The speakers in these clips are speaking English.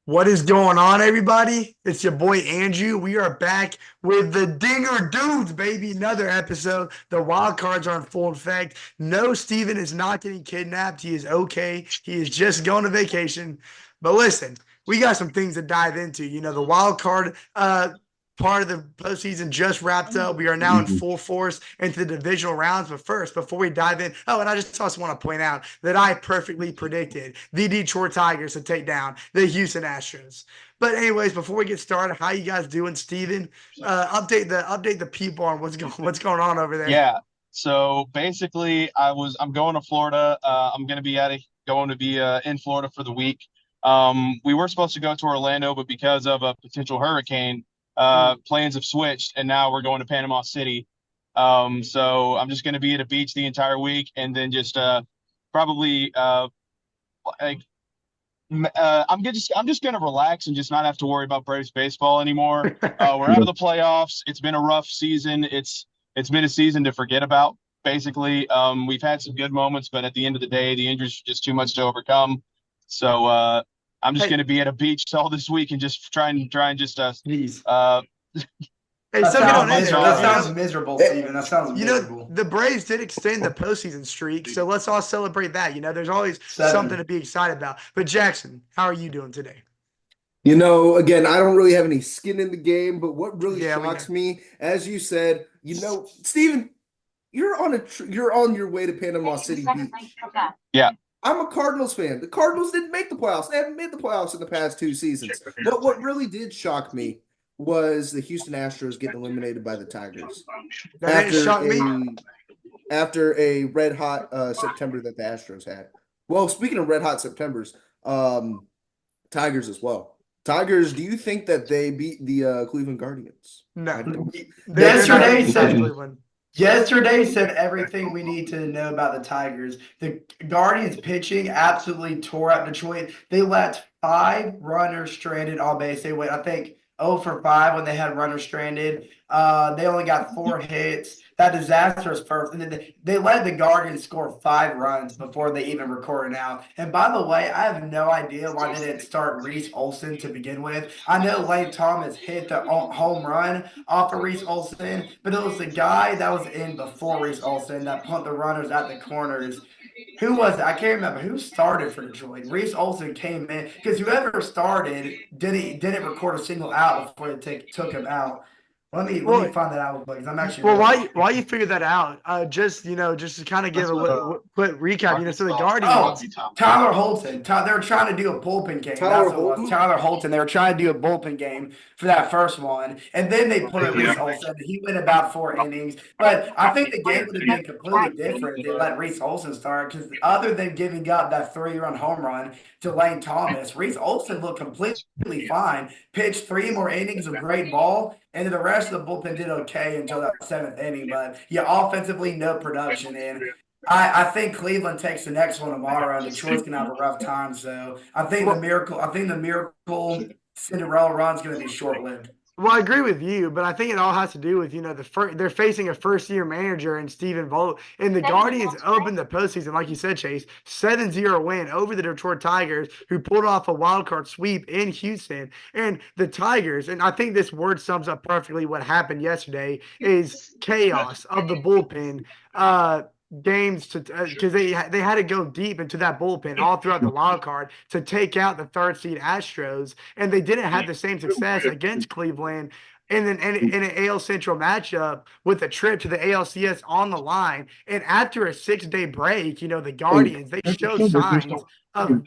What is going on, everybody? It's your boy Andrew. We are back with the Dinger Dudes, baby. Another episode. The wild cards are in full effect. No, Steven is not getting kidnapped. He is okay. He is just going to vacation. But listen, we got some things to dive into. The wild card part of the postseason just wrapped up. We are now in full force into the divisional rounds. But first, before we dive in, and I just also want to point out that I perfectly predicted the Detroit Tigers to take down the Houston Astros. But anyways, before we get started, how you guys doing, Steven? Update the people on what's going on over there. Yeah. So basically, I'm going to Florida. I'm going to be in Florida for the week. We were supposed to go to Orlando, but because of a potential hurricane, plans have switched, and now we're going to Panama City. So I'm just going to be at a beach the entire week, and then just probably like I'm just gonna relax and just not have to worry about Braves baseball anymore. We're out of the playoffs. It's been a rough season. It's been a season to forget about. Basically, we've had some good moments, but at the end of the day, the injuries are just too much to overcome. So I'm just Hey, gonna be at a beach all this week and just try and just jeez. uh Hey, That soak it sounds on in Monster there, miserable. man. That Allen. sounds miserable, Steven. That sounds miserable. The Braves did extend the postseason streak, so let's all celebrate that. There's always something to 7. be excited about. But Jackson, how are you doing today? Again, I don't really have any skin in the game, but what really Yeah, we know. shocks me, as you said, Steven, you're on your way to Panama City Beach. Yeah. I'm a Cardinals fan. The Cardinals didn't make the playoffs. They haven't made the playoffs in the past 2 seasons. But what really did shock me was the Houston Astros getting eliminated by the Tigers That didn't after shock me. a red hot September that the Astros had. Well, speaking of red hot Septembers, Tigers as well. Tigers, do you think that they beat the Cleveland Guardians? No, I don't. they're not Yesterday going to touch said Cleveland. yesterday said everything we need to know about the Tigers. The Guardians pitching absolutely tore up Detroit. They let 5 runners stranded on base. They went, I think, 0 for 5 when they had runners stranded. They only got 4 hits. That disastrous first. And then they let the Guardians score 5 runs before they even recorded out. And by the way, I have no idea why they didn't start Reese Olson to begin with. I know Lane Thomas hit the home run off of Reese Olson, but it was the guy that was in before Reese Olson that put the runners at the corners. Who was it? I can't remember who started for Detroit. Reese Olson came in because whoever started didn't record a single out before they took him out. Let me Well, find that out because I'm actually Well, really while you figure that out, just to kind of give a quick recap, so the Oh, Guardians. Tyler Holton. They were trying to do a bullpen game. Tyler That's what it was. Holton? Tyler Holton. They were trying to do a bullpen game for that first one. And then they put in Reese Olson. He went about 4 innings. But I think the game would have been completely different if they let Reese Olson start because other than giving up that 3-run home run to Lane Thomas, Reese Olson looked completely fine. Pitched 3 more innings of great ball. And then the rest of the bullpen did okay until that 7th inning. But yeah, offensively, no production. And I think Cleveland takes the next one tomorrow, and Detroit's gonna have a rough time. So Well, I think the miracle Cinderella run is gonna be short lived. well, I agree with you, but I think it all has to do with they're facing a first-year manager in Stephen Vogt, and the Guardians opened the postseason, like you said, Chase, 7-0 win over the Detroit Tigers, who pulled off a wild card sweep in Houston. And the Tigers, and I think this word sums up perfectly what happened yesterday, is chaos of the bullpen. Games to because they had to go deep into that bullpen all throughout the wild card to take out the third seed Astros, and they didn't have the same success against Cleveland. And then in an AL Central matchup with a trip to the ALCS on the line, and after a 6-day break, the Guardians they showed signs of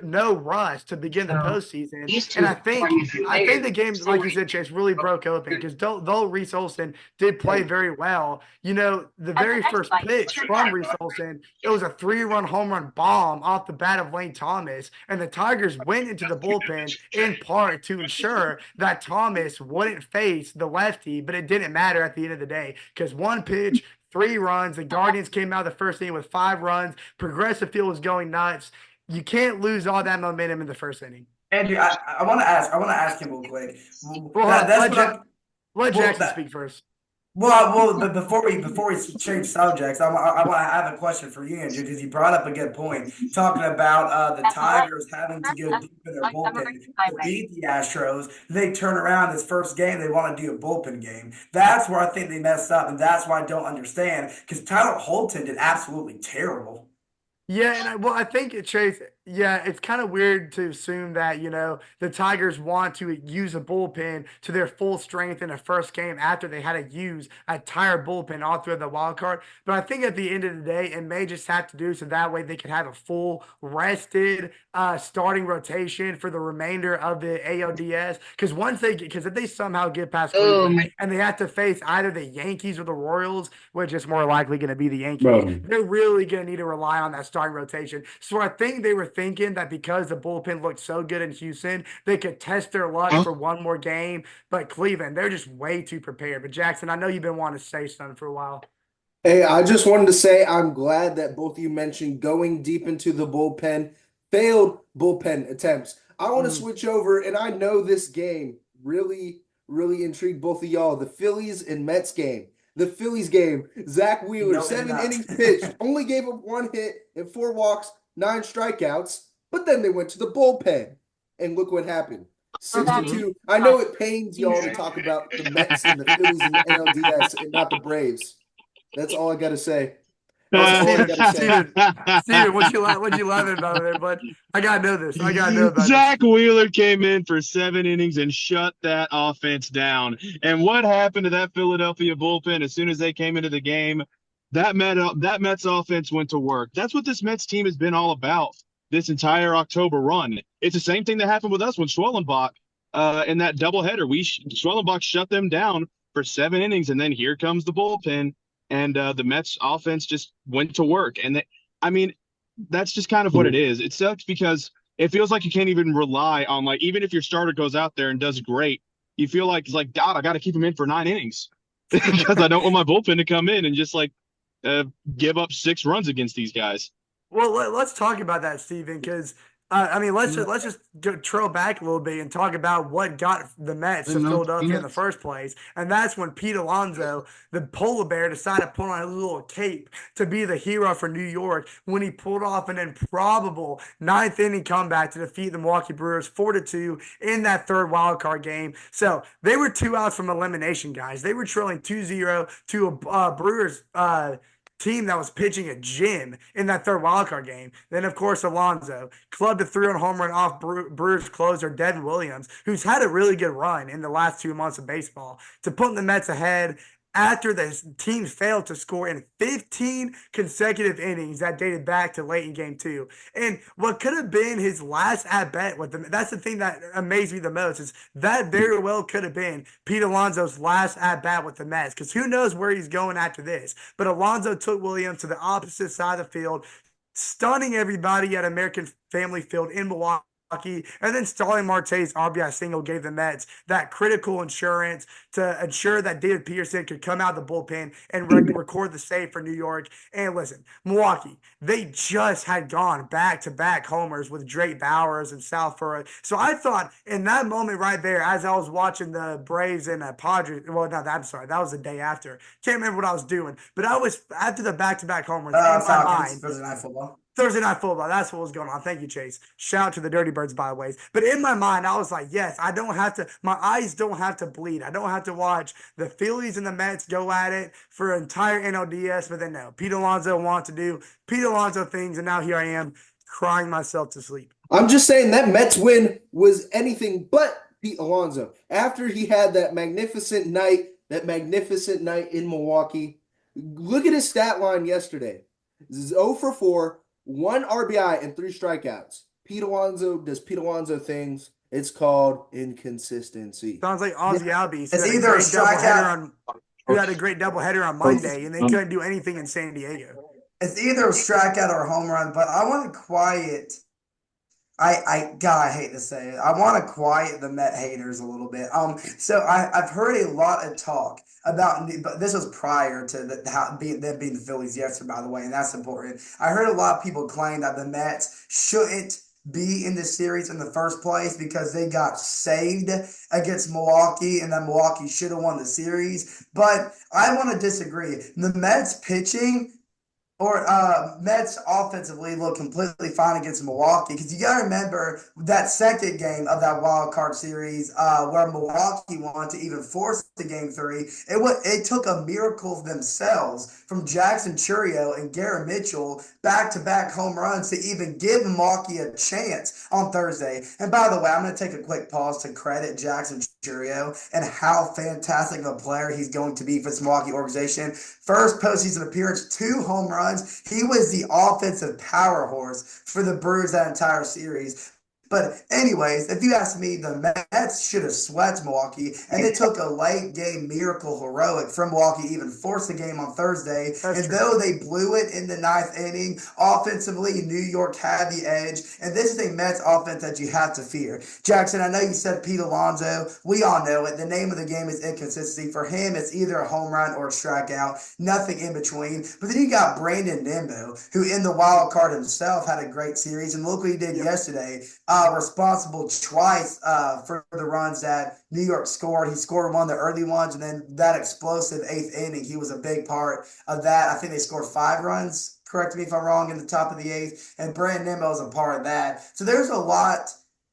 no rust to begin the postseason. And I think the game, like you said, Chase, really broke open because though Reese Olson did play very well, the very first pitch from Reese Olson, it was a 3-run home run bomb off the bat of Lane Thomas. And the Tigers went into the bullpen in part to ensure that Thomas wouldn't face the lefty, but it didn't matter at the end of the day because one pitch, 3 runs. The Guardians came out of the first inning with 5 runs. Progressive Field was going nuts. You can't lose all that momentum in the first inning. Andrew, I want to ask him real quick. Well, That's let, what Ja- I'm. let Well, Jackson speak first. But before we change subjects, I have a question for you, Andrew, because you brought up a good point, talking about the Tigers having to go deep in their bullpen to beat the Astros. They turn around this first game, they want to do a bullpen game. That's where I think they messed up, and that's why I don't understand. Because Tyler Holton did absolutely terrible. Yeah, and I think Chase. Yeah, it's kind of weird to assume that the Tigers want to use a bullpen to their full strength in the first game after they had to use a entire bullpen all through the wild card. But I think at the end of the day, it may just have to do so that way they can have a full rested starting rotation for the remainder of the ALDS. Because if they somehow get past Cleveland and they have to face either the Yankees or the Royals, which is more likely going to be the Yankees, they're really going to need to rely on that starting rotation. So I think they were thinking that because the bullpen looked so good in Houston, they could test their luck for one more game. But Cleveland, they're just way too prepared. But Jackson, I know you've been wanting to say something for a while. Hey, I just wanted to say I'm glad that both of you mentioned going deep into the bullpen, failed bullpen attempts. I want to switch over, and I know this game really, really intrigued both of y'all. The Phillies and Mets game. The Phillies game, Zach Wheeler, No, it did 7 not. innings pitched, only gave up 1 hit and 4 walks, 9 strikeouts, but then they went to the bullpen. And look what happened. 6-2. I know it pains y'all to talk about the Mets and the Phillies and the NLDS and not the Braves. That's all I got to say. That's all I got to say. Steven, what you laughing about there, bud? I gotta know this. I gotta know about Zach Wheeler came in for 7 innings and shut that offense down. And what happened to that Philadelphia bullpen as soon as they came into the game? That Mets offense went to work. That's what this Mets team has been all about this entire October run. It's the same thing that happened with us when Schwellenbach in that doubleheader. Schwellenbach shut them down for 7 innings, and then here comes the bullpen, and the Mets offense just went to work. And I mean, that's just kind of what it is. It sucks because it feels like you can't even rely on, like, even if your starter goes out there and does great, you feel like it's like, God, I got to keep him in for 9 innings because I don't want my bullpen to come in and just give up 6 runs against these guys. Well, let's talk about that, Steven, because let's just trail back a little bit and talk about what got the Mets to Philadelphia in the first place, and that's when Pete Alonso, the polar bear, decided to put on a little cape to be the hero for New York when he pulled off an improbable 9th-inning comeback to defeat the Milwaukee Brewers 4-2 in that third wild card game. So they were 2 outs from elimination, guys. They were trailing 2-0 to a Brewers team that was pitching a gym in that third wildcard game. Then, of course, Alonso clubbed a 3-run home run off Brewers closer Devin Williams, who's had a really good run in the last 2 months of baseball, to put the Mets ahead after the team failed to score in 15 consecutive innings that dated back to late in game 2. And what could have been his last at bat with them, that's the thing that amazed me the most, is that very well could have been Pete Alonso's last at bat with the Mets, because who knows where he's going after this. But Alonso took Williams to the opposite side of the field, stunning everybody at American Family Field in Milwaukee. And then Starling Marte's RBI single gave the Mets that critical insurance to ensure that David Peterson could come out of the bullpen and record the save for New York. And listen, Milwaukee, they just had gone back-to-back homers with Drake Bowers and Sal Furrow. So I thought in that moment right there, as I was watching the Braves and Padres, well, no, I'm sorry, that was the day after. Can't remember what I was doing, but I was after the back-to-back homers in my mind. Thursday Night Football. That's what was going on. Thank you, Chase. Shout out to the Dirty Birds, by the way. But in my mind, I was like, yes, I don't have to, my eyes don't have to bleed. I don't have to watch the Phillies and the Mets go at it for entire NLDS. But then no, Pete Alonso wanted to do Pete Alonso things. And now here I am crying myself to sleep. I'm just saying that Mets win was anything but Pete Alonso. After he had that magnificent night in Milwaukee, look at his stat line yesterday. 0 for 4. 1 RBI and 3 strikeouts. Pete Alonso does Pete Alonso things. It's called inconsistency. Sounds like Ozzy Albies. It's either a strikeout. Who had a great doubleheader on Monday, and they couldn't do anything in San Diego. It's either a strikeout or a home run, but I want to quiet. God, I hate to say it. I want to quiet the Met haters a little bit. So I've heard a lot of talk about, but this was prior to them being the Phillies yesterday, by the way, and that's important. I heard a lot of people claim that the Mets shouldn't be in the series in the first place because they got saved against Milwaukee, and then Milwaukee should have won the series. But I want to disagree. The Mets pitching or Mets offensively look completely fine against Milwaukee because you got to remember that second game of that wild card series where Milwaukee wanted to even force the game three. It took a miracle themselves from Jackson Churio and Garrett Mitchell back-to-back home runs to even give Milwaukee a chance on Thursday. And by the way, I'm going to take a quick pause to credit Jackson Churio and how fantastic of a player he's going to be for this Milwaukee organization. First postseason appearance, 2 home runs. He was the offensive power horse for the Brewers that entire series. But anyways, if you ask me, the Mets should have swept Milwaukee, and it took a late game miracle heroic from Milwaukee to even force the game on Thursday. And though they blew it in the 9th inning, offensively, New York had the edge. And this is a Mets offense that you have to fear. Jackson, I know you said Pete Alonso. We all know it. The name of the game is inconsistency. For him, it's either a home run or a strikeout. Nothing in between. But then you got Brandon Nimmo, who in the wild card himself had a great series. And look what he did yesterday. Responsible twice for the runs that New York scored. He scored one of the early ones, and then that explosive 8th inning, he was a big part of that. I think they scored 5 runs, correct me if I'm wrong, in the top of the 8th, and Brandon Nimmo is a part of that. So there's a lot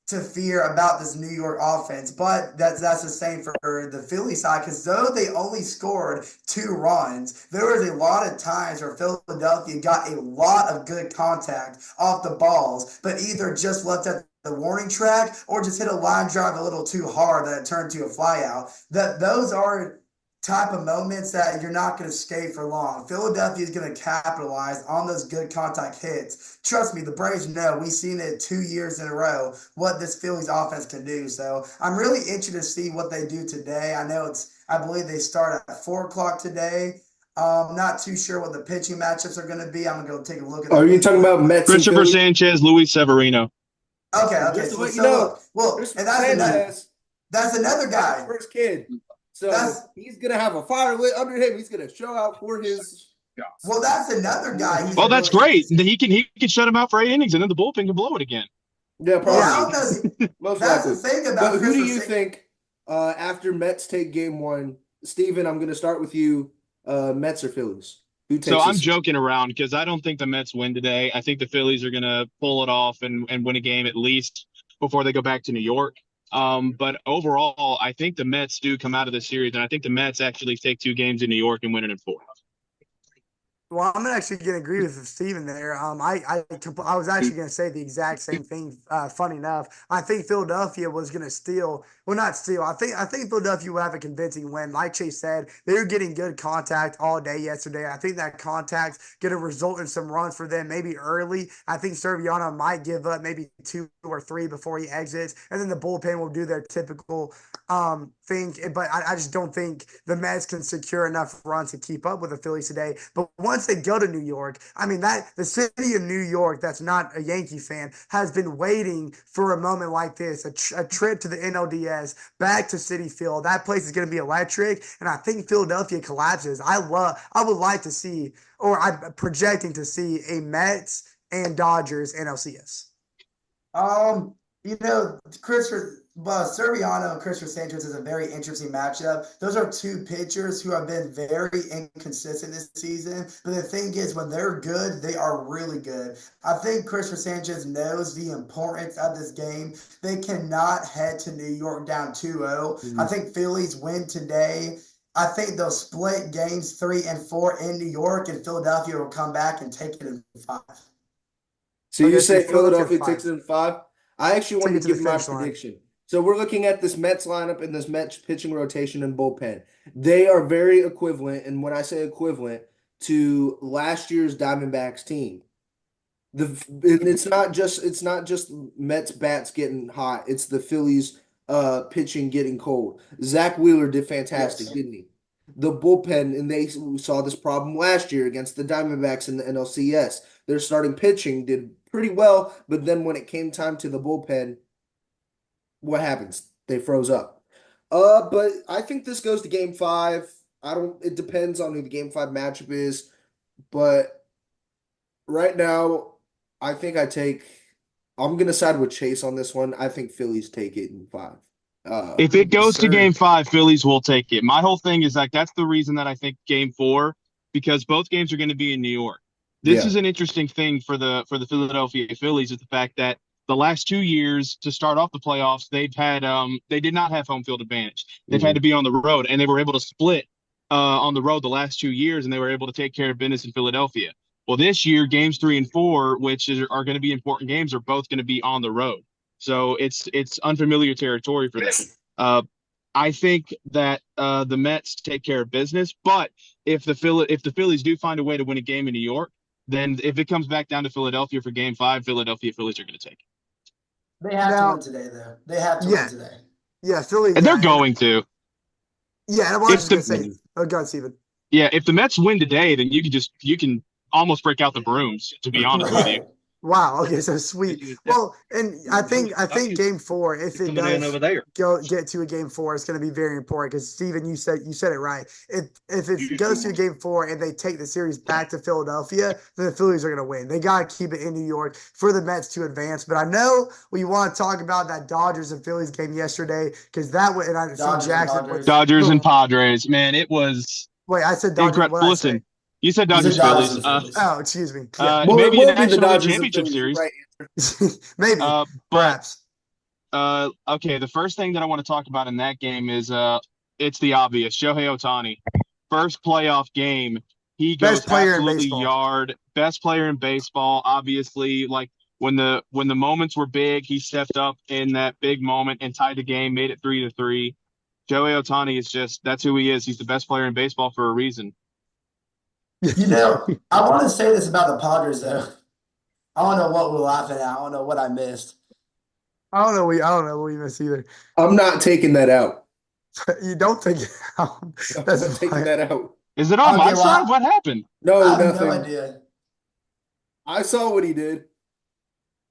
to fear about this New York offense, but that's the same for the Philly side because though they only scored 2 runs, there was a lot of times where Philadelphia got a lot of good contact off the balls, but either just left at the warning track or just hit a line drive a little too hard that it turned to a fly out. Those are type of moments that you're not going to skate for long. Philadelphia is going to capitalize on those good contact hits. Trust me, the Braves know. We've seen it 2 years in a row, what this Phillies offense can do. So I'm really interested to see what they do today. I believe they start at 4 o'clock today. Not too sure what the pitching matchups are going to be. I'm going to go take a look at Are you talking about Mets and Christopher Philly? Sanchez, Luis Severino. Okay. Just to So, let you so know, look. Well, Christopher and that's another got his guy. first kid. So he's going to have a fire lit under him. He's going to show out for his. Well, that's another guy. Well, that's great. He can shut him out for 8 innings, and then the bullpen can blow it again. Yeah, probably. Yeah, I don't know. Most That's likely. the thing about But who do you think after Mets take game 1? Steven, I'm going to start with you. Mets or Phillies? Who takes So I'm this? joking around because I don't think the Mets win today. I think the Phillies are going to pull it off and win a game at least before they go back to New York. But overall, I think the Mets do come out of the series, and I think the Mets actually take 2 games in New York and win it in 4. Well, I'm actually going to agree with Steven there. I was actually going to say the exact same thing. Funny enough, I think Philadelphia was going to steal. Well, not steal. I think Philadelphia will have a convincing win. Like Chase said, they were getting good contact all day yesterday. I think that contact's going to result in some runs for them, maybe early. I think Serviano might give up maybe 2 or 3 before he exits, and then the bullpen will do their typical thing. But I just don't think the Mets can secure enough runs to keep up with the Phillies today. But once they go to New York, I mean that the city of New York that's not a Yankee fan has been waiting for a moment like this, a trip to the NLDS, back to Citi Field. That place is going to be electric, and I think Philadelphia collapses. I would like to see, or I'm projecting to see a Mets and Dodgers NLCS. Serviano and Christopher Sanchez is a very interesting matchup. Those are 2 pitchers who have been very inconsistent this season. But the thing is, when they're good, they are really good. I think Christopher Sanchez knows the importance of this game. They cannot head to New York down 2-0. I think Phillies win today. I think they'll split games 3 and 4 in New York, and Philadelphia will come back and take it in 5. So you say Philadelphia takes it in 5? I actually want to give my prediction. So we're looking at this Mets lineup and this Mets pitching rotation and bullpen. They are very equivalent, and when I say equivalent, to last year's Diamondbacks team. It's not just Mets bats getting hot. It's the Phillies pitching getting cold. Zach Wheeler did fantastic, didn't he? The bullpen, and they saw this problem last year against the Diamondbacks in the NLCS. Their starting pitching did pretty well, but then when it came time to the bullpen, what happens? They froze up. But I think this goes to game 5. It depends on who the game 5 matchup is, but right now I think I take I'm gonna side with Chase on this one. I think Phillies take it in 5. If it Yes, goes to sir. game 5, Phillies will take it. My whole thing is like that's the reason that I think game 4, because both games are going to be in New York. This Yeah. is an interesting thing for the Philadelphia Phillies is the fact that the last 2 years to start off the playoffs, they did not have home field advantage. They've had to Mhm. be on the road, and they were able to split on the road the last 2 years, and they were able to take care of business in Philadelphia. Well, this year, games 3 and 4, are going to be important games, are both going to be on the road. So it's unfamiliar territory for them. Uh, I think that the Mets take care of business, but if the Phillies do find a way to win a game in New York, then if it comes back down to Philadelphia for game 5, Philadelphia Phillies are going to take it. They have to win Now, today, though. They have to win yeah, today. yeah, Philly, And they're yeah, and going to. yeah. And I was If just gonna the say, Mhm. oh, God, Steven. Yeah, if the Mets win today, then you can almost break out the brooms, to be honest with you. Right. Wow. Okay. So sweet. Well, and I think game 4, if it does get to a game 4, it's going to be very important because Steven, you said it right. If it goes to a game 4 and they take the series back to Philadelphia, then the Phillies are going to win. They got to keep it in New York for the Mets to advance. But I know we want to talk about that Dodgers and Phillies game yesterday because that would, and I see Dodgers and Jackson put Dodgers. Dodgers and little. Padres, man, it was Wait, I said Dodgers. incredible. What did I say? Listen, you said You said Dodgers Dodgers Phillies. and Phillies. Oh, excuse me. Yeah, Well, it Maybe a will be the National League Dodgers and Championship Phillies. You're series. right. maybe, But perhaps. okay, the first thing that I want to talk about in that game is it's the obvious. Shohei Ohtani, first playoff game, he Best goes player in absolutely baseball. yard. Best player in baseball, obviously. Like when the moments were big, he stepped up in that big moment and tied the game, made it 3-3. Shohei Ohtani is just that's who he is. He's the best player in baseball for a reason. I want to say this about the Padres, though. I don't know what we're laughing at. I don't know what I missed. I don't know what we miss either. I'm not taking that out. You don't take it out. I'm That's not taking fine. that out. Is it on my Okay, side? well, What happened? No, I have no nothing. idea. I saw what he did.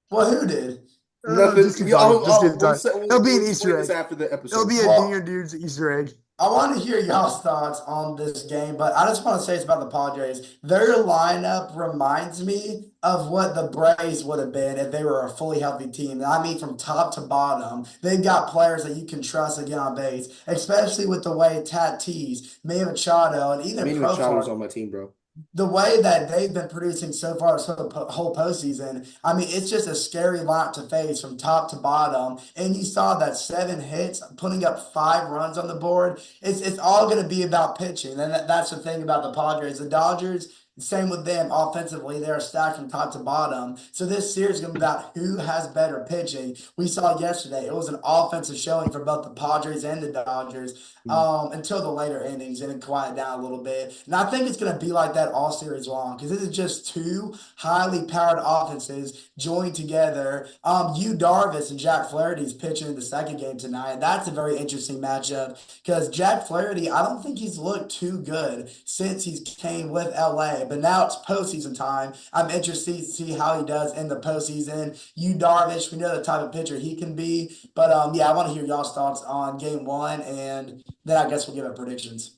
Well, who did? Just Nothing. keep talking. Just keep We'll, talking. say, we'll, It'll be we'll an Easter explain this egg. after the It'll episode. be a Junior Well, Dude's Easter egg. I want to hear y'all's thoughts on this game, but I just want to say it's about the Padres. Their lineup reminds me of what the Braves would have been if they were a fully healthy team. And I mean, from top to bottom, they've got players that you can trust to get on base, especially with the way Tatis, Manny Machado, and even Manny Machado's Profar, on my team, bro. the way that they've been producing so far so the whole postseason, I mean, it's just a scary lineup to face from top to bottom. And you saw that 7 hits, putting up 5 runs on the board. It's all going to be about pitching, and that's the thing about the Padres. The Dodgers. Same with them offensively. They're stacked from top to bottom. So this series is going to be about who has better pitching. We saw yesterday it was an offensive showing for both the Padres and the Dodgers until the later innings and it quieted down a little bit. And I think it's going to be like that all series long because this is just two highly powered offenses joined together. You Darvis and Jack Flaherty's pitching in the second game tonight. That's a very interesting matchup because Jack Flaherty, I don't think he's looked too good since he's came with LA. But now it's postseason time. I'm interested to see how he does in the postseason. You Darvish, we know the type of pitcher he can be. But yeah, I want to hear y'all's thoughts on game 1 and then I guess we'll give it predictions.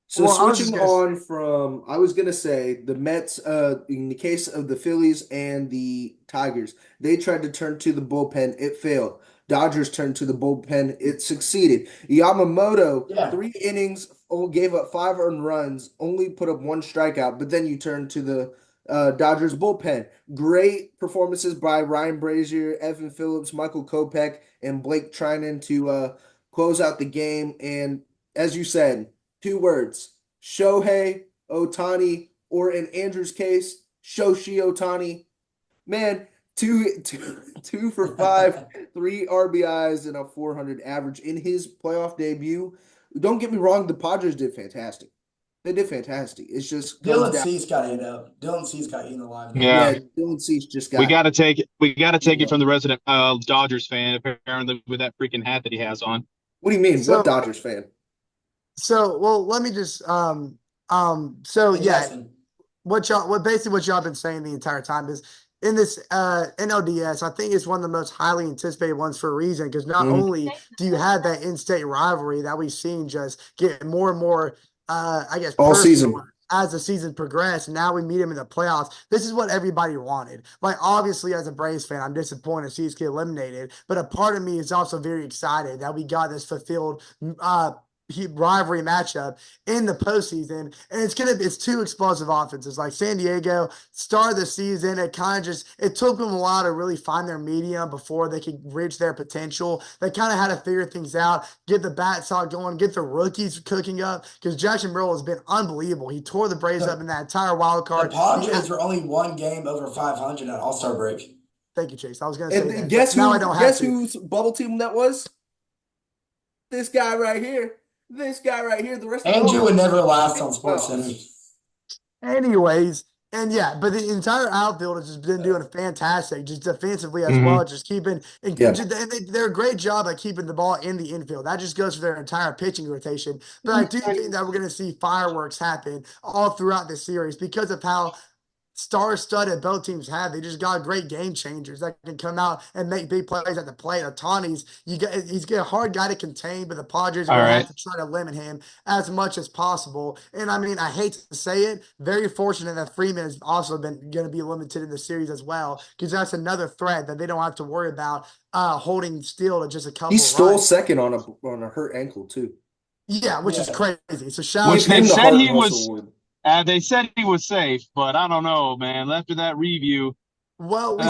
So Well, I was just switching gonna. on from, I was gonna say the Mets. In the case of the Phillies and the Tigers, they tried to turn to the bullpen. It failed. Dodgers turned to the bullpen. It succeeded. Yamamoto, Yeah. 3 innings, gave up 5 earned runs, only put up 1 strikeout. But then you turn to the Dodgers bullpen. Great performances by Ryan Brazier, Evan Phillips, Michael Kopech, and Blake Trinan to close out the game. And as you said. 2 words, Shohei Ohtani, or in Andrew's case, Shoshi Ohtani. Man, two for five, 3 RBIs, and a 400 average in his playoff debut. Don't get me wrong, the Padres did fantastic. They did fantastic. It's just comes Dylan down. Cease got hit up. Dylan Cease got eaten alive though. Yeah, Yeah, Dylan Cease just we got got to take it. We got to take eaten it up. from the resident Dodgers fan, apparently with that freaking hat that he has on. What do you mean? What So Dodgers fan? well, let me just so Hey yeah, Jackson. what y'all been saying the entire time is in this NLDS, I think it's one of the most highly anticipated ones for a reason because not Mhm. only do you have that in-state rivalry that we've seen just get more and more I guess All personal season. as the season progressed, and now we meet him in the playoffs. This is what everybody wanted. Like, obviously, as a Braves fan, I'm disappointed to see us get eliminated, but a part of me is also very excited that we got this fulfilled rivalry matchup in the postseason, and it's two explosive offenses. Like San Diego, start of the season, it took them a while to really find their medium before they could reach their potential. They kind of had to figure things out, get the bat stock going, get the rookies cooking up, because Jackson Burrell has been unbelievable. He tore the Braves up in that entire wild The card. Padres were only one game over 500 at All-Star break. Thank you, Chase. I was going to say And that, guess but now who? I don't have Guess to. whose bubble team that was? This guy right here. This guy right here. The rest of Andrew y'all would never last on Sports well. Center. Anyways, and yeah, but the entire outfield has just been doing fantastic, just defensively as Mhm. well, just keeping and Yeah. they're a great job at keeping the ball in the infield. That just goes for their entire pitching rotation. But I do think that we're going to see fireworks happen all throughout this series because of how star-studded both teams have. They just got great game changers that can come out and make big plays at the plate. Otani's he's a hard guy to contain, but the Padres are All going to right. have to try to limit him as much as possible. And I mean, I hate to say it, very fortunate that Freeman has also been going to be limited in the series as well, because that's another threat that they don't have to worry about holding still to just a couple He stole runs. second on a hurt ankle too. Yeah, which is Yeah. crazy. So shout out Which Give to they him the said Hart he Russell was. Award. They said he was safe, but I don't know, man. After that review, Well, Uh,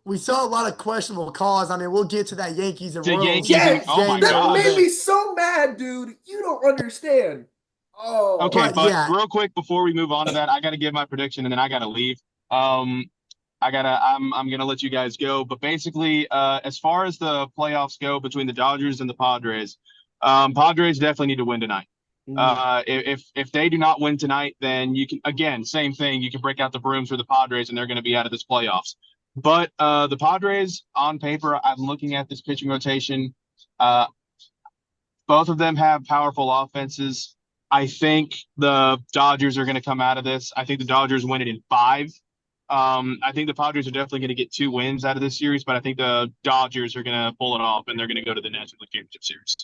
we saw a lot of questionable calls. I mean, we'll get to that Yankees and the Royals Yankees and Yes, oh my game in a that little gosh. made me bit. so mad, dude. You don't understand. Oh, Okay, But but yeah, real quick before we move on to that, I got to give my prediction and then I got to leave. I'm gonna let you guys go. But basically, as far as the playoffs go between the Dodgers and the Padres, Padres definitely need to win tonight. If they do not win tonight, then you can again same thing. You can break out the brooms for the Padres, and they're going to be out of this playoffs. But the Padres, on paper, I'm looking at this pitching rotation. Uh, both of them have powerful offenses. I think the Dodgers are going to come out of this. I think the Dodgers win it in five. I think the Padres are definitely going to get 2 wins out of this series, but I think the Dodgers are going to pull it off and they're going to go to the National League Championship Series.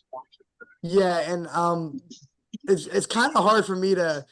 yeah, and it's kind of hard for me to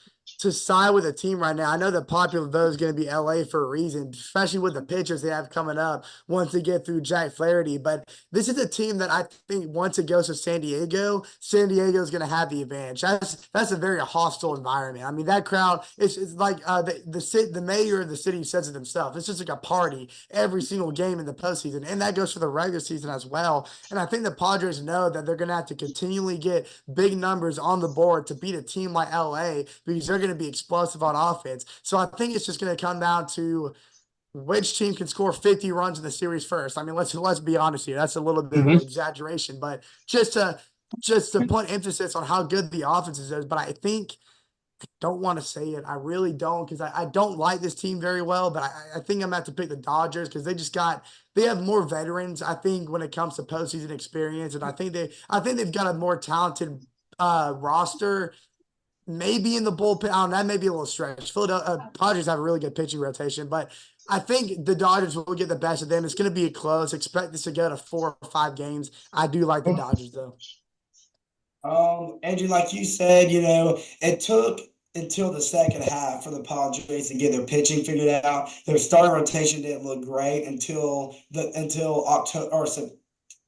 side with a team right now. I know the popular vote is going to be LA for a reason, especially with the pitchers they have coming up once they get through Jack Flaherty. But this is a team that I think once it goes to San Diego is going to have the advantage. That's a very hostile environment. I mean, that crowd it's like the mayor of the city says it himself. It's just like a party every single game in the postseason, and that goes for the regular season as well. And I think the Padres know that they're going to have to continually get big numbers on the board to beat a team like LA because they're going to be explosive on offense. So I think it's just going to come down to which team can score 50 runs in the series first. I mean, let's be honest here. That's a little bit of an Mm-hmm. exaggeration, but just to put emphasis on how good the offense is. But I think don't want to say it. I really don't because I don't like this team very well, but I think I'm going to have to pick the Dodgers because they have more veterans, I think, when it comes to postseason experience. And I think they've got a more talented roster. Maybe in the bullpen. I don't know, that may be a little stretch. Philadelphia Padres have a really good pitching rotation, but I think the Dodgers will get the best of them. It's going to be close. Expect this to go to 4 or 5 games. I do like the Dodgers though. Andrew, like you said, it took until the second half for the Padres to get their pitching figured out. Their starting rotation didn't look great until October or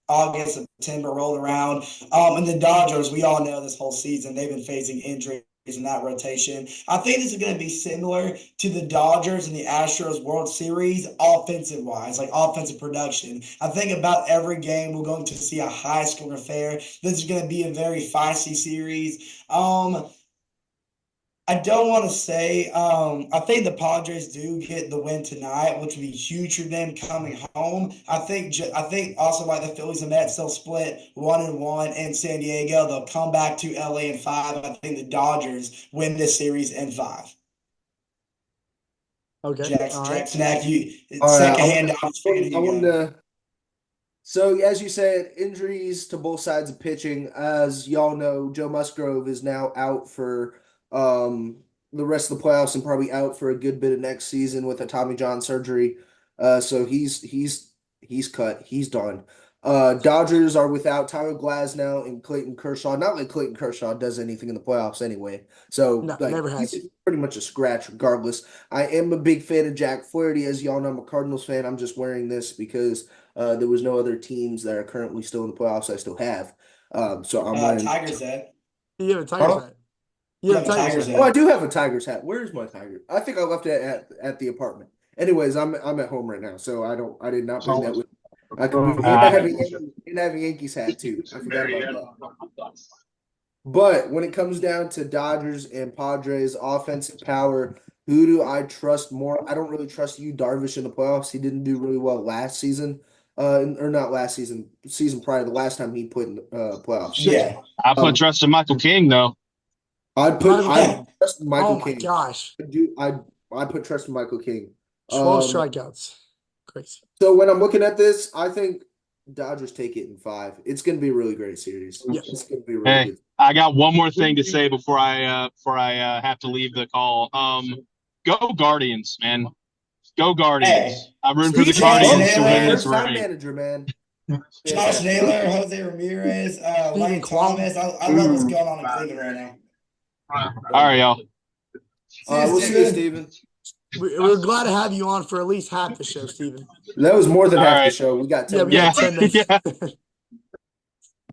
August, September rolled around. And the Dodgers, we all know this whole season they've been facing injuries in that rotation. I think this is going to be similar to the Dodgers and the Astros World Series offensive wise, like offensive production. I think about every game we're going to see a high scoring affair. This is going to be a very feisty series. I don't want to say. I think the Padres do get the win tonight, which would be huge for them coming home. I think. I think also like the Phillies and Mets, they'll split 1-1 in San Diego. They'll come back to LA in five. I think the Dodgers win this series in five. Okay. All right. Jackson, you All right. second hand. I wanted to. So, as you said, injuries to both sides of pitching. As y'all know, Joe Musgrove is now out for the rest of the playoffs and probably out for a good bit of next season with a Tommy John surgery. So he's cut. He's done. Dodgers are without Tyler Glasnow and Clayton Kershaw. Not like Clayton Kershaw does anything in the playoffs anyway. So No, like never he's has. pretty much a scratch regardless. I am a big fan of Jack Flaherty. As y'all know, I'm a Cardinals fan. I'm just wearing this because there was no other teams that are currently still in the playoffs I still have. So I'm wearing. Tigers hat. You have a Tigers Huh? hat. You You have have a a Tigers Tigers hat. hat. Oh, I do have a Tigers hat. Where's my Tiger? I think I left it at the apartment. Anyways, I'm at home right now, so I did not bring that with me. I completely and I have a Yankees hat too. I forgot about that. But when it comes down to Dodgers and Padres offensive power, who do I trust more? I don't really trust you, Darvish, in the playoffs. He didn't do really well last season, or not last season, season prior, the last time he put in playoffs. Yeah. I put trust in Michael King though. Michael I King. trust Michael Oh my King. gosh. I put trust in Michael King. 12 strikeouts. Crazy. So when I'm looking at this, I think Dodgers take it in 5. It's going to be a really great series. Yeah. It's going to be a really Hey, good. I got one more thing to say before I have to leave the call. Go Guardians, man. Go Guardians. Hey, I'm rooting for the Steve Guardians Jones, to win this First time ring. manager, man. Josh Naylor, Jose Ramirez, Lane Kwan. Thomas. I love what's going on in Cleveland right now. All right, y'all. We'll see you, Steven. We're glad to have you on for at least half the show, Steven. That was more than All half the right. show. We got 10 Yeah, we minutes. got 10 minutes. Yeah.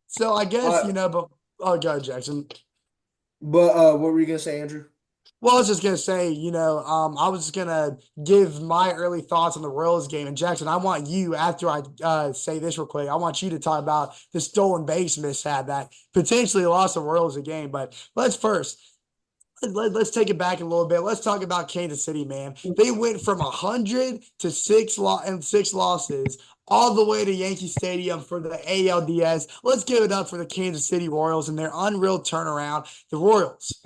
So I guess, but oh, go ahead, Jackson. But what were you going to say, Andrew? Well, I was just gonna say, I was gonna give my early thoughts on the Royals game. And Jackson, I want you, after I say this real quick, I want you to talk about the stolen base mishap that potentially lost the Royals a game. But let's take it back a little bit. Let's talk about Kansas City, man. They went from 100 to 6 losses all the way to Yankee Stadium for the ALDS. Let's give it up for the Kansas City Royals and their unreal turnaround. The Royals,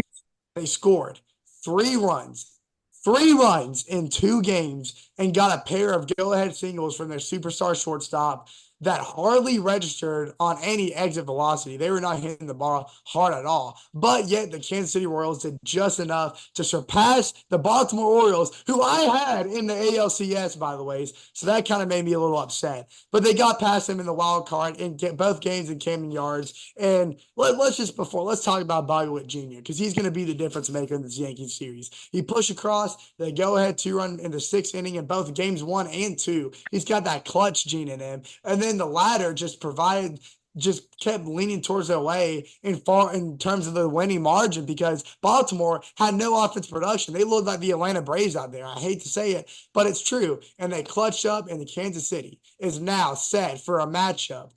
they scored 3 runs in 2 games and got a pair of go-ahead singles from their superstar shortstop that hardly registered on any exit velocity. They were not hitting the ball hard at all. But yet the Kansas City Royals did just enough to surpass the Baltimore Orioles, who I had in the ALCS, by the way. So that kind of made me a little upset. But they got past them in the wild card in both games in Camden Yards. And let's talk about Bobby Witt Jr., because he's going to be the difference maker in this Yankees series. He pushed across the go-ahead 2-run in the 6th inning in both games 1 and 2. He's got that clutch gene in him. And then the latter just kept leaning towards their way in terms of the winning margin, because Baltimore had no offense production. They looked like the Atlanta Braves out there. I hate to say it, but it's true. And they clutched up, and the Kansas City is now set for a matchup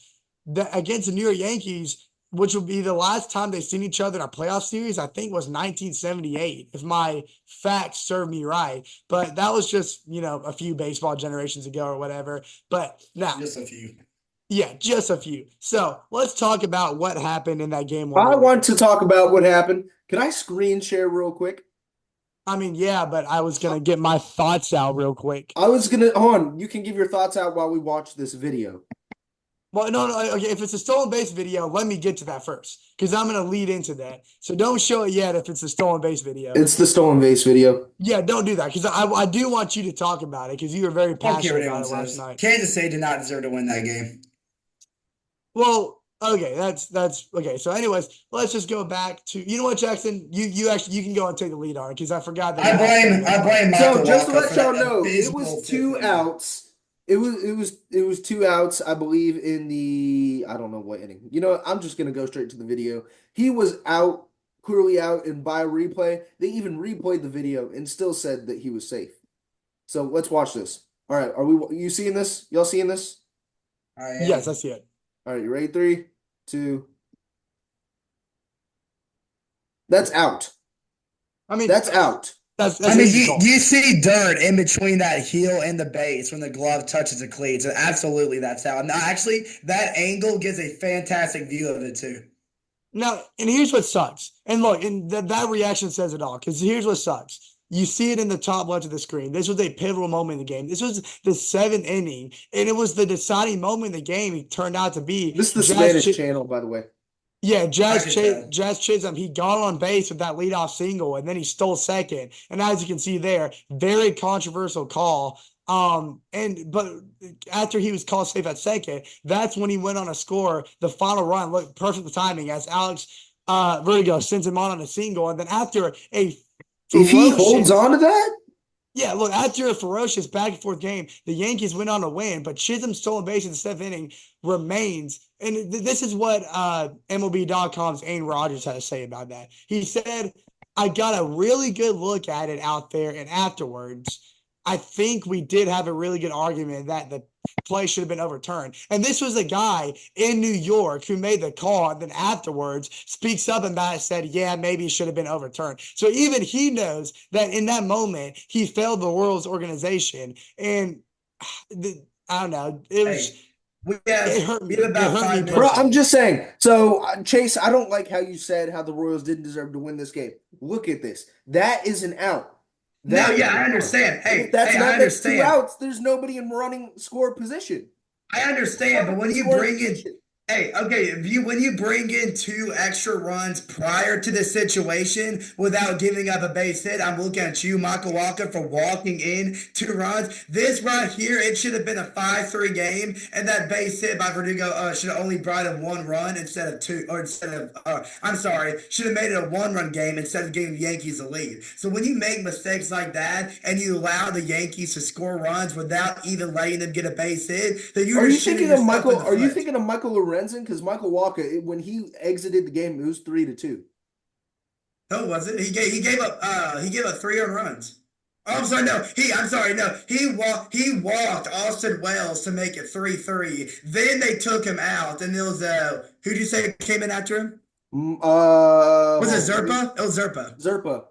against the New York Yankees, which will be the last time they've seen each other in a playoff series, I think was 1978, if my facts serve me right. But that was just, a few baseball generations ago or whatever. But now, Just a few. Yeah, just a few. So let's talk about what happened in that game. I want to talk about what happened. Can I screen share real quick? I mean, yeah, but I was going to get my thoughts out real quick. hold on. You can give your thoughts out while we watch this video. Well, no, okay. If it's a stolen base video, let me get to that first, because I'm going to lead into that. So don't show it yet if it's a stolen base video. It's the stolen base video. Yeah, don't do that, because I do want you to talk about it, because you were very passionate about it last night. Kansas City did not deserve to win that game. Well, okay, that's okay. So, anyways, let's just go back to, you know what, Jackson, you can go and take the lead on it, because I forgot that. I blame Michael. So just to Walker let for y'all that know, it abysmal was 2 outs. It was 2 outs, I believe, in the, I don't know what inning. You know what? I'm just gonna go straight to the video. He was out, clearly out, and by replay, they even replayed the video and still said that he was safe. So let's watch this. All right, you seeing this? Y'all seeing this? Yes, I see it. All right, you ready? 3, 2. That's out. I mean, That's out. That's you see dirt in between that heel and the base when the glove touches the cleat. So absolutely, that's out. Now, actually, that angle gives a fantastic view of it too. Now, and here's what sucks. And look, and that reaction says it all, because here's what sucks. You see it in the top left of the screen. This was a pivotal moment in the game. This was the 7th inning, and it was the deciding moment in the game. It turned out to be. This is the Spanish channel, by the way. Yeah, Jazz Chisholm, he got on base with that leadoff single, and then he stole second. And as you can see there, very controversial call But after he was called safe at second, that's when he went on a score. The final run looked perfect timing as Alex Vertigo sends him on a single, and then after a If he holds ferocious on to that, yeah, look, after a ferocious back and forth game, the Yankees went on to win, but Chisholm's stolen base in the seventh inning remains. And this is what MLB.com's Aaron Rodgers had to say about that. He said, I got a really good look at it out there, and afterwards, I think we did have a really good argument that the play should have been overturned. And this was a guy in New York who made the call and then afterwards speaks up about it, said, yeah, maybe it should have been overturned. So even he knows that in that moment, he failed the Royals organization. And I don't know. It was. Hey, we hurt me. have about It hurt me 5 minutes. bro, personally. I'm just saying. So, Chase, I don't like how you said how the Royals didn't deserve to win this game. Look at this. That is an out. No, That yeah, is an I out. understand. Hey, If that's hey, I not that's two understand. outs, there's nobody in running score position. I understand, but when you Scoring bring in, position. hey, okay, when you bring in 2 extra runs prior to the situation without giving up a base hit, I'm looking at you, Michael Walker, for walking in 2 runs. This right here, it should have been a 5-3 game, and that base hit by Verdugo should have only brought in 1 run instead of 2, or instead of, I'm sorry, should have made it a 1-run game instead of giving the Yankees a lead. So when you make mistakes like that and you allow the Yankees to score runs without even letting them get a base hit, then you're Are you just shooting thinking of yourself in Michael? the Are you foot. thinking of Michael Lorenzen? Because Michael Walker, when he exited the game, it was 3-2. No, was it? He gave up 3 earned runs. Oh, I'm sorry. No, he walked Austin Wells to make it 3-3. Then they took him out, and it was who'd you say came in after him? Was it Zerpa? It was Zerpa. Zerpa.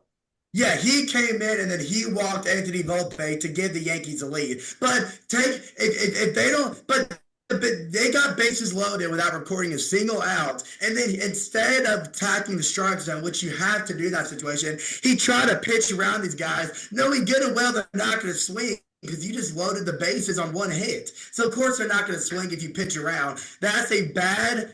Yeah, he came in and then he walked Anthony Volpe to give the Yankees a lead. But if they don't, but they got bases loaded without recording a single out. And then instead of attacking the strike zone, which you have to do in that situation, he tried to pitch around these guys, knowing good and well they're not going to swing because you just loaded the bases on 1 hit. So of course they're not going to swing if you pitch around. That's a bad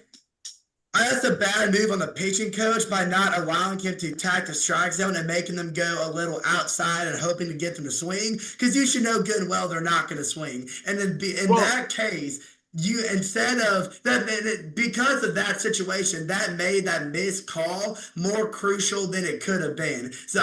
move on the pitching coach by not allowing him to attack the strike zone and making them go a little outside and hoping to get them to swing. Because you should know good and well they're not going to swing. And then in that case, you instead of that because of that situation that made that missed call more crucial than it could have been. So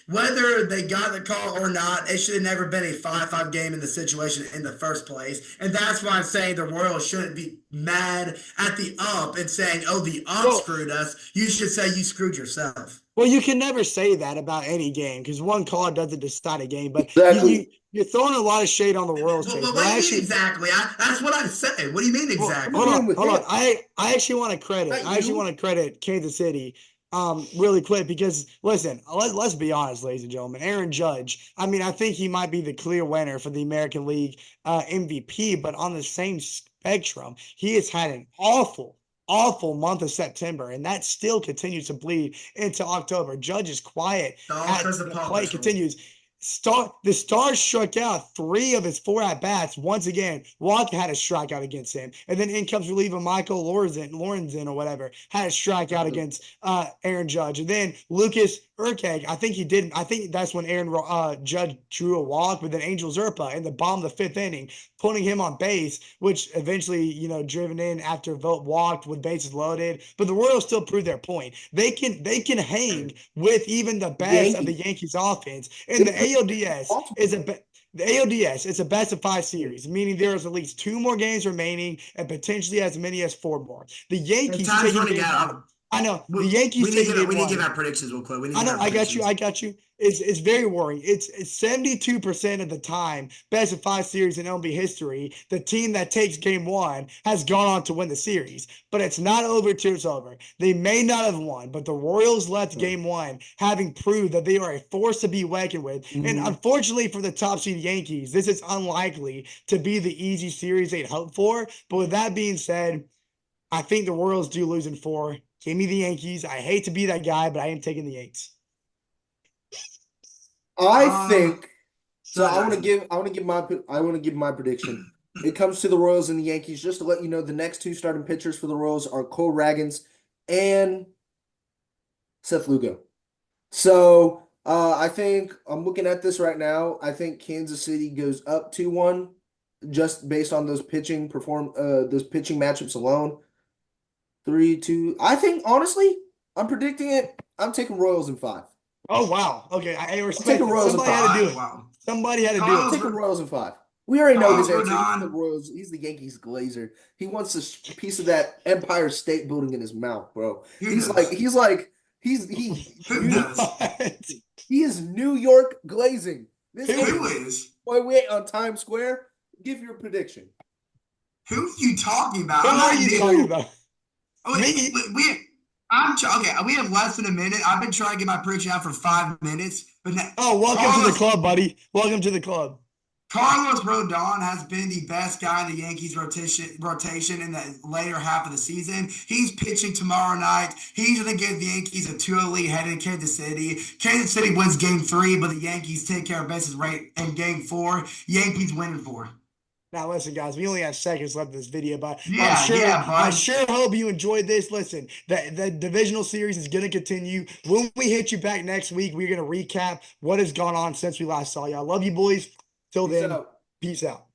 whether they got the call or not, it should have never been a 5-5 game in the situation in the first place. And that's why I'm saying the Royals shouldn't be mad at the ump and saying, oh, the ump screwed us. You should say you screwed yourself. Well, you can never say that about any game because one call doesn't decide a game. But Exactly. you're throwing a lot of shade on the Royals, Chase. What do you mean exactly? That's what I'm saying. What do you mean exactly? Hold on. I actually want to credit Kansas City really quick because listen, let's be honest, ladies and gentlemen. Aaron Judge, I mean, I think he might be the clear winner for the American League MVP, but on the same spectrum, he has had an awful month of September, and that still continues to bleed into October. Judge is quiet at the plate, continues. The Stars struck out 3 of his 4 at bats. Once again, Walker had a strikeout against him, and then in comes reliever Michael Lorenzen or whatever had a strikeout against Aaron Judge, and then Lucas Urquhart. I think that's when Aaron Judge drew a walk, but then Angel Zerpa in the bottom of the 5th inning, putting him on base, which eventually driven in after Vogt walked with bases loaded. But the Royals still proved their point. They can hang with even the best of the Yankees offense, and the ALDS is a best of 5 series, meaning there is at least 2 more games remaining and potentially as many as 4 more. The Yankees time's running out. I know the Yankees. We need to give our predictions real quick. I got you. It's very worrying. It's 72% of the time, best of 5 series in MLB history, the team that takes game 1 has gone on to win the series. But it's not over till it's over. They may not have won, but the Royals left game 1 having proved that they are a force to be reckoned with. And unfortunately for the top seed Yankees, this is unlikely to be the easy series they'd hoped for. But with that being said, I think the Royals do lose in 4. Give me the Yankees. I hate to be that guy, but I am taking the Yanks. I think so. I want to give my prediction. It comes to the Royals and the Yankees. Just to let you know, the next 2 starting pitchers for the Royals are Cole Ragans and Seth Lugo. So I think I'm looking at this right now. I think Kansas City goes up 2-1 just based on those pitching matchups alone. 3-2. I think honestly, I'm predicting it. I'm taking Royals in 5. Oh wow. Okay, I I'm respect taking it. Royals in Somebody had to 5. do it. Wow. Somebody had to do I'm Carlos, it. taking Royals in 5. We already know his Carlos answer. He's the Rodon. Royals. He's the Yankees glazer. He wants a piece of that Empire State Building in his mouth, bro. Who He's does? like he's like he's he Who does? What? he is New York glazing. This Who Who is is? boy, we ain't on Times Square. Give your prediction. Who are you talking about? Who I'm are not you new. talking about? Oh, wait, Me? okay. We have less than a minute. I've been trying to get my prediction out for 5 minutes, but now, Oh, welcome to the club, buddy. Welcome to the club. Carlos Rodon has been the best guy in the Yankees rotation in the later half of the season. He's pitching tomorrow night. He's going to give the Yankees a 2-0 lead headed to Kansas City. Kansas City wins game 3, but the Yankees take care of business right in game 4. Yankees winning 4. Now, listen, guys, we only have seconds left in this video, but Yeah, I bud. sure hope you enjoyed this. Listen, the divisional series is going to continue. When we hit you back next week, we're going to recap what has gone on since we last saw you. I love you, boys. Till Peace then, out. peace out.